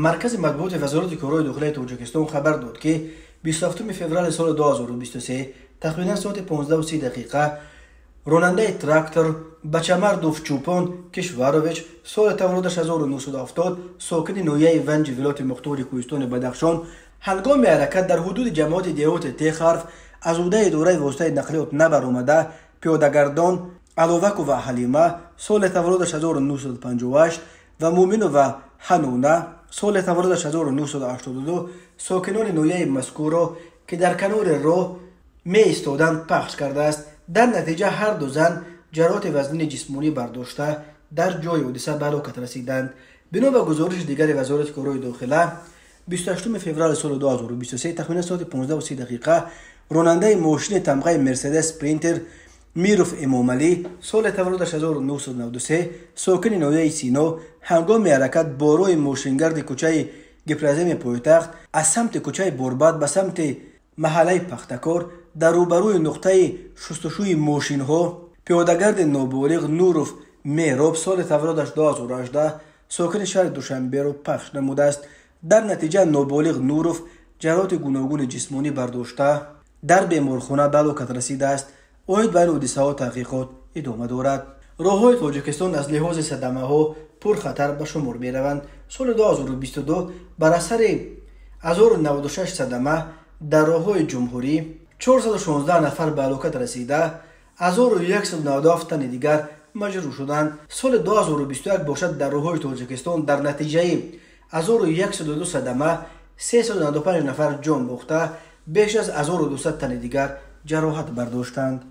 مرکز مطبوعات وزارت کارهای داخلی تاجیکستان خبر داد که 27 فوریه سال 2023 تقریبا ساعت 15:30 راننده تراکتور بچمردوف چوپان کشورویچ سال تولدش 1970 ساکن نویه ونج ولایت مختار کوهستان بدخشان هنگام حرکت در حدود جماعت دیوت تخرف از عهده دوره واسطه نقلیات نبر آمده پیادهگردان علوک و حلیمه سال تولدش 1958 و مومن و حنونه سال تولدش 1982 ساکنان نویه مذکور را که در کنار راه می ایستادند پخش کرده است. در نتیجه هر دو زن جراحت وزن جسمانی برداشته در جای حادثه به هلاکت رسیدند. بنا به گزارش دیگر وزارت کارهای داخلی 28 فوریه سال 2023 تقریبا ساعت 15:30 راننده ماشین تمغه مرسدس پرینتر میروف امامعلی سال تولدش 1993 ساکن نویه سینا هنگام حرکت با روی ماشینگرد کوچه گپرزم پایتخت از سمت کوچه برباد به سمت محله پختکار در روبروی نقطه شستشوی ماشین ها پیادهگرد نابالغ نوروف میراب سال تولدش 2018 ساکن شهر دوشنبه را پخش نموده است. در نتیجه نابالغ نوروف جراحت گوناگون جسمانی برداشته در بیمارخانه به هلاکت رسیده است. اوید بین حادثه ها تحقیقات ادامه دارد. راههای تاجیکستان از لحاظ صدمه ها پر خطر به شمار می روند. سال 2022 بر اثر 1096 صدمه در راههای جمهوری 416 نفر به هلاکت رسیده، 1197 تن دیگر مجروح شدند. سال 2021 باشد در راههای تاجیکستان در نتیجه 1102 صدمه 395 نفر جان باخته، بیش از 1200 تن دیگر جراحت برداشتند.